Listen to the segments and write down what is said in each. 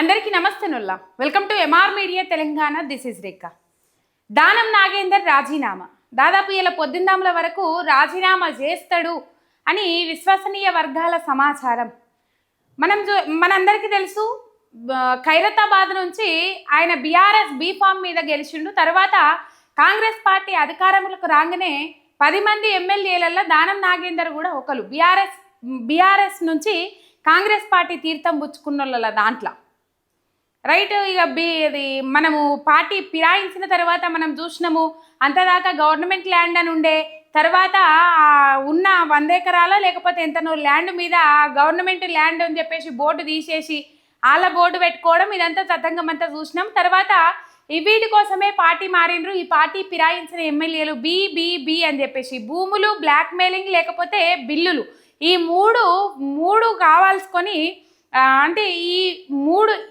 అందరికీ నమస్తే నుల్లా welcome to MR media Telangana. This is Rekha. Danam Nagender రాజీనామా దాదాపు ఇలా పొద్దుందాముల వరకు రాజీనామా చేస్తాడు అని విశ్వసనీయ వర్గాల సమాచారం. మనందరికీ తెలుసు, ఖైరతాబాద్ నుంచి ఆయన బీఆర్ఎస్ బీఫామ్ మీద గెలిచిండు. తర్వాత కాంగ్రెస్ పార్టీ అధికారంలోకి రాగానే 10 మంది ఎమ్మెల్యేలలో దానం నాగేందర్ కూడా ఒకరు. బీఆర్ఎస్ నుంచి కాంగ్రెస్ పార్టీ తీర్థం పుచ్చుకున్న దాంట్లో రైట్. ఇక ఇది మనము పార్టీ ఫిరాయించిన తర్వాత మనం చూసినాము, అంతదాకా గవర్నమెంట్ ల్యాండ్ అని ఉండే, తర్వాత ఉన్న 100 ఎకరాల లేకపోతే ఎంతనో ల్యాండ్ మీద గవర్నమెంట్ ల్యాండ్ అని చెప్పేసి బోర్డు తీసేసి వాళ్ళ బోర్డు పెట్టుకోవడం, ఇదంతా తతంగం అంతా చూసినాం. తర్వాత వీటి కోసమే పార్టీ మారిండ్రు. ఈ పార్టీ ఫిరాయించిన ఎమ్మెల్యేలు బి అని చెప్పేసి భూములు, బ్లాక్ మెయిలింగ్ లేకపోతే బిల్లులు, ఈ మూడు కావాల్సుకొని అంటే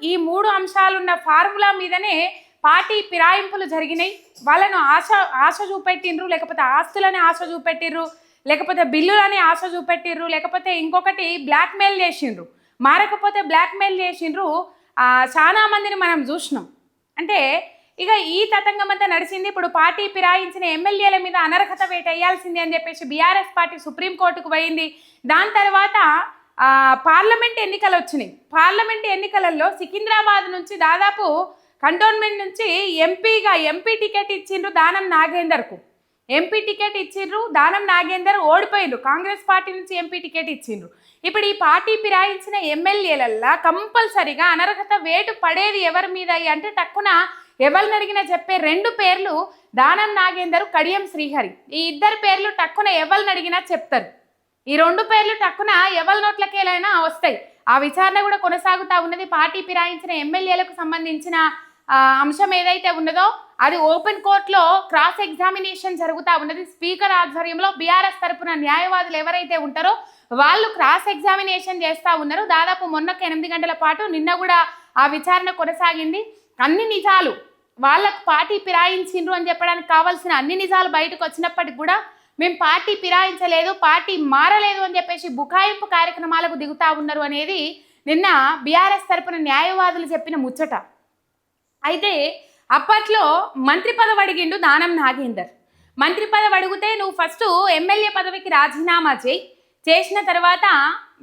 ఈ మూడు అంశాలున్న ఫార్ములా మీదనే పార్టీ ఫిరాయింపులు జరిగినాయి. వాళ్ళను ఆశ చూపెట్టిండ్రు, లేకపోతే ఆస్తులని ఆశ చూపెట్టిర్రు, లేకపోతే బిల్లులని ఆశ చూపెట్టిర్రు, లేకపోతే ఇంకొకటి బ్లాక్ మెయిల్ చేసిండ్రు, మారకపోతే బ్లాక్ మెయిల్ చేసిండ్రు. చాలా మందిని మనం చూసినాం. అంటే ఇక ఈ తతంగం అంతా నడిచింది. ఇప్పుడు పార్టీ ఫిరాయించిన ఎమ్మెల్యేల మీద అనర్హత వేట వేయాల్సింది అని చెప్పేసి బీఆర్ఎస్ పార్టీ సుప్రీంకోర్టుకు పోయింది. దాని తర్వాత పార్లమెంట్ ఎన్నికలు వచ్చినాయి. పార్లమెంట్ ఎన్నికలలో సికింద్రాబాద్ నుంచి దాదాపు కంటోన్మెంట్ నుంచి ఎంపీ టికెట్ ఇచ్చిండ్రు దానం నాగేందర్కు. ఎంపీ టికెట్ ఇచ్చిండ్రు, దానం నాగేందర్ ఓడిపోయిండ్రు. కాంగ్రెస్ పార్టీ నుంచి ఎంపీ టికెట్ ఇచ్చిండ్రు. ఇప్పుడు ఈ పార్టీ ఫిరాయించిన ఎమ్మెల్యేలల్లా కంపల్సరిగా అనర్హత వేటు పడేది ఎవరి మీద అంటే టక్కున ఎవరిని అడిగినా చెప్పే 2 పేర్లు దానం నాగేందర్, కడియం శ్రీహరి. ఈ 2 పేర్లు టక్కున ఎవరిని అడిగినా చెప్తారు. ఈ 2 పేర్లు టక్కున ఎవరి నోట్లకేలైనా వస్తాయి. ఆ విచారణ కూడా కొనసాగుతూ ఉన్నది. పార్టీ ఫిరాయించిన ఎమ్మెల్యేలకు సంబంధించిన అంశం ఏదైతే ఉన్నదో అది ఓపెన్ కోర్టులో క్రాస్ ఎగ్జామినేషన్ జరుగుతూ ఉన్నది. స్పీకర్ ఆధ్వర్యంలో బీఆర్ఎస్ తరపున న్యాయవాదులు ఎవరైతే ఉంటారో వాళ్ళు క్రాస్ ఎగ్జామినేషన్ చేస్తూ ఉన్నారు. దాదాపు మొన్నకు 8 గంటల పాటు, నిన్న కూడా ఆ విచారణ కొనసాగింది. అన్ని నిజాలు, వాళ్ళకు పార్టీ ఫిరాయించిండ్రు అని చెప్పడానికి కావాల్సిన అన్ని నిజాలు బయటకు వచ్చినప్పటికి కూడా మేము పార్టీ ఫిరాయించలేదు, పార్టీ మారలేదు అని చెప్పేసి బుకాయింపు కార్యక్రమాలకు దిగుతా ఉన్నారు అనేది నిన్న బీఆర్ఎస్ తరపున న్యాయవాదులు చెప్పిన ముచ్చట. అయితే అప్పట్లో మంత్రి పదవి అడిగిండు దానం నాగేందర్. మంత్రి పదవి అడిగితే నువ్వు ఫస్ట్ ఎమ్మెల్యే పదవికి రాజీనామా చేసిన తర్వాత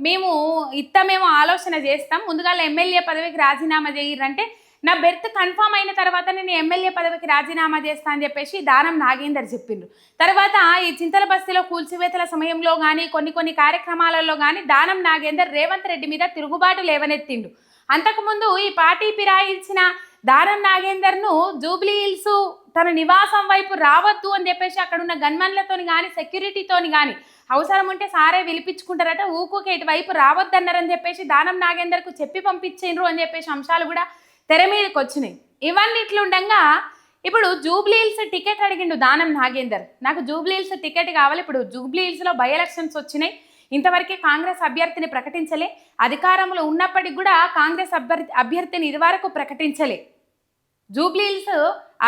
మేము ఆలోచన చేస్తాం, ముందుగా ఎమ్మెల్యే పదవికి రాజీనామా చేయరంటే నా బెర్త్ కన్ఫామ్ అయిన తర్వాత నేను ఎమ్మెల్యే పదవికి రాజీనామా చేస్తా అని చెప్పేసి దానం నాగేందర్ చెప్పిండ్రు. తర్వాత ఈ చింతల బస్తీలో కూల్చివేతల సమయంలో కానీ కొన్ని కార్యక్రమాలలో కానీ దానం నాగేందర్ రేవంత్ రెడ్డి మీద తిరుగుబాటు లేవనెత్తిండు. అంతకుముందు ఈ పార్టీ ఫిరాయించిన దానం నాగేందర్ను జూబ్లీ హిల్స్ తన నివాసం వైపు రావద్దు అని చెప్పేసి అక్కడున్న గన్మన్లతోని కానీ సెక్యూరిటీతోని కానీ అవసరం ఉంటే సారే విలిపించుకుంటారట, ఊకుకే ఇటువైపు రావద్దన్నారని చెప్పేసి దానం నాగేందర్కు చెప్పి పంపించిండ్రు అని చెప్పేసి అంశాలు కూడా తెర మీదకి వచ్చినాయి. ఇవన్నీ ఇట్లుండగా ఇప్పుడు జూబ్లీ హిల్స్ టికెట్ అడిగిండు దానం నాగేందర్. నాకు జూబ్లీ హిల్స్ టికెట్ కావాలి. ఇప్పుడు జూబ్లీ హిల్స్లో బై ఎలక్షన్స్ వచ్చినాయి. ఇంతవరకే కాంగ్రెస్ అభ్యర్థిని ప్రకటించలే. అధికారంలో ఉన్నప్పటికి కూడా కాంగ్రెస్ అభ్యర్థిని ఇదివరకు ప్రకటించలే. జూబ్లీ హిల్స్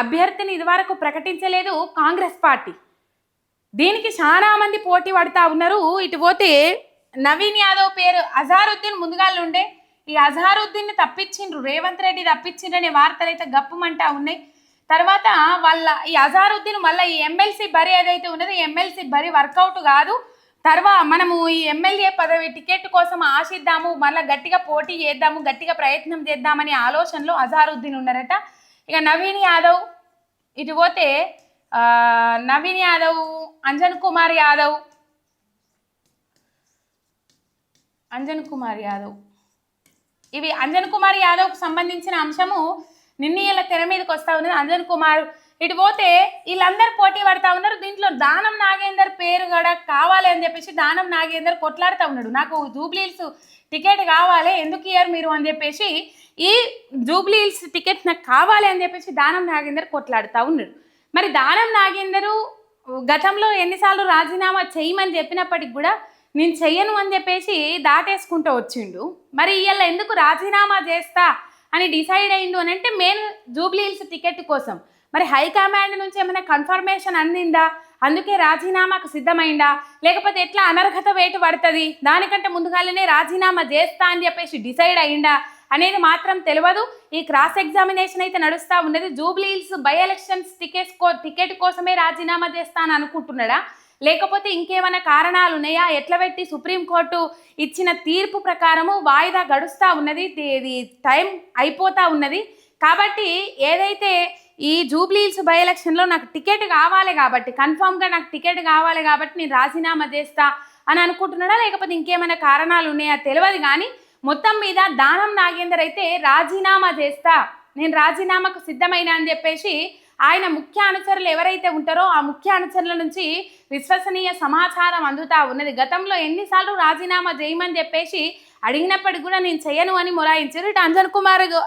అభ్యర్థిని ఇదివరకు ప్రకటించలేదు కాంగ్రెస్ పార్టీ. దీనికి చాలా మంది పోటీ పడుతూ ఉన్నారు. ఇటు పోతే నవీన్ యాదవ్ పేరు అజారుద్దీన్ ముందుగాళ్ళు ఉండే, ఈ అజారుద్దీన్ని తప్పించిండ్రు, రేవంత్ రెడ్డి తప్పించిండ్రు అనే వార్తలు అయితే గప్పుమంటా ఉన్నాయి. తర్వాత వాళ్ళ ఈ అజారుద్దీన్ మళ్ళీ ఈ ఎమ్మెల్సీ బరి ఏదైతే ఉన్నదో ఈ ఎమ్మెల్సీ బరి వర్కౌట్ కాదు, తర్వాత మనము ఈ ఎమ్మెల్యే పదవి టికెట్ కోసం ఆశిద్దాము, మళ్ళీ గట్టిగా పోటీ చేద్దాము, గట్టిగా ప్రయత్నం చేద్దామనే ఆలోచనలో అజారుద్దీన్ ఉన్నారట. ఇక నవీన్ యాదవ్ ఇటు పోతే నవీన్ యాదవ్, అంజన్ కుమార్ యాదవ్ ఇవి అంజన్ కుమార్ యాదవ్కు సంబంధించిన అంశము నిన్న తెర మీదకి వస్తూ ఉన్నది. అంజన్ కుమార్ ఇటు పోతే వీళ్ళందరూ పోటీ పడతా ఉన్నారు. దీంట్లో దానం నాగేందర్ పేరు కూడా కావాలి అని చెప్పేసి దానం నాగేందర్ కొట్లాడుతూ ఉన్నాడు. నాకు జూబ్లీ హిల్స్ టికెట్ కావాలి, ఎందుకు ఇయ్యారు మీరు అని చెప్పేసి ఈ జూబ్లీ హిల్స్ టికెట్ నాకు కావాలి అని చెప్పేసి దానం నాగేందర్ కొట్లాడుతూ ఉన్నాడు. మరి దానం నాగేందరు గతంలో ఎన్నిసార్లు రాజీనామా చేయమని చెప్పినప్పటికి కూడా నేను చెయ్యను అని చెప్పేసి దాటేసుకుంటూ వచ్చిండు. మరి ఇవాళ ఎందుకు రాజీనామా చేస్తా అని డిసైడ్ అయిండు అని అంటే మెయిన్ జూబ్లీ హిల్స్ టికెట్ కోసం. మరి హైకమాండ్ నుంచి ఏమైనా కన్ఫర్మేషన్ అందిందా, అందుకే రాజీనామాకు సిద్ధమైందా, లేకపోతే ఎట్లా అనర్హత వేటు పడుతుంది దానికంటే ముందుగానే రాజీనామా చేస్తా అని చెప్పేసి డిసైడ్ అయిందా అనేది మాత్రం తెలియదు. ఈ క్రాస్ ఎగ్జామినేషన్ అయితే నడుస్తూ ఉన్నది. Jubilee hills by elections ticket కోసమే రాజీనామా చేస్తాను అనుకుంటున్నాడా, లేకపోతే ఇంకేమైనా కారణాలు ఉన్నాయా? ఎట్లా పెట్టి సుప్రీంకోర్టు ఇచ్చిన తీర్పు ప్రకారము వాయిదా గడుస్తూ ఉన్నది, ఇది టైం అయిపోతూ ఉన్నది. కాబట్టి ఏదైతే ఈ జూబ్లీ హిల్స్ బై ఎలక్షన్లో నాకు టికెట్ కావాలి కాబట్టి, కన్ఫామ్గా నాకు టికెట్ కావాలి కాబట్టి నేను రాజీనామా చేస్తా అని అనుకుంటున్నాడా, లేకపోతే ఇంకేమైనా కారణాలు ఉన్నాయా తెలియదు. కానీ మొత్తం మీద దానం నాగేందర్ అయితే రాజీనామా చేస్తా, నేను రాజీనామాకు సిద్ధమైన అని చెప్పేసి ఆయన ముఖ్య అనుచరులు ఎవరైతే ఉంటారో ఆ ముఖ్య అనుచరుల నుంచి విశ్వసనీయ సమాచారం అందుతా ఉన్నది. గతంలో ఎన్నిసార్లు రాజీనామా చేయమని చెప్పేసి అడిగినప్పటికి కూడా నేను చేయను అని మొరాయించారు. ఇటు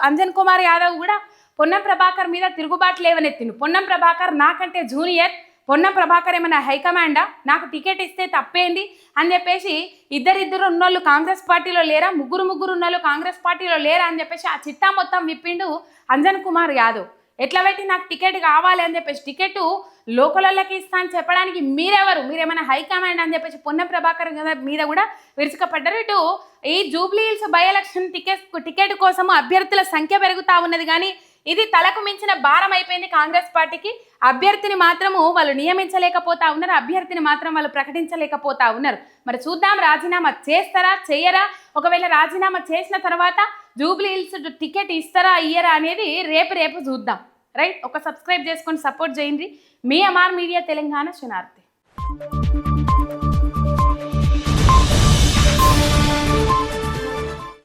అంజన్ కుమార్ యాదవ్ కూడా పొన్నం ప్రభాకర్ మీద తిరుగుబాటు లేవనెత్తిండు. పొన్నం ప్రభాకర్ నాకంటే జూనియర్, పొన్నం ప్రభాకర్ ఏమైనా హైకమాండా, నాకు టికెట్ ఇస్తే తప్పేంది అని చెప్పేసి ఇద్దరు ఉన్నోళ్ళు కాంగ్రెస్ పార్టీలో లేరా, ముగ్గురు ఉన్నోళ్ళు కాంగ్రెస్ పార్టీలో లేరా అని చెప్పేసి ఆ చిట్టా మొత్తం విప్పిండు అంజన్ కుమార్ యాదవ్. ఎట్లా పెట్టి నాకు టికెట్ కావాలి అని చెప్పేసి, టికెట్ లోకలకి ఇస్తా అని చెప్పడానికి మీరెవరు, మీరేమైనా హైకమాండ్ అని చెప్పేసి పొన్నం ప్రభాకర్ మీద కూడా విరుచుకపడ్డారు. ఇటు ఈ Jubilee hills by election ticket కోసము అభ్యర్థుల సంఖ్య పెరుగుతూ ఉన్నది. కానీ ఇది తలకు మించిన భారం అయిపోయింది కాంగ్రెస్ పార్టీకి. అభ్యర్థిని మాత్రము వాళ్ళు నియమించలేకపోతా ఉన్నారు, అభ్యర్థిని మాత్రం వాళ్ళు ప్రకటించలేకపోతా ఉన్నారు. మరి చూద్దాం రాజీనామా చేస్తారా చెయ్యరా. ఒకవేళ రాజీనామా చేసిన తర్వాత జూబ్లీ హిల్స్ టికెట్ ఇస్తారా ఇయ్యరా అనేది రేపు చూద్దాం. రైట్, ఒక సబ్స్క్రైబ్ చేసుకొని సపోర్ట్ చేయండి. మీ ఎంఆర్ మీడియా తెలంగాణ శనార్థి.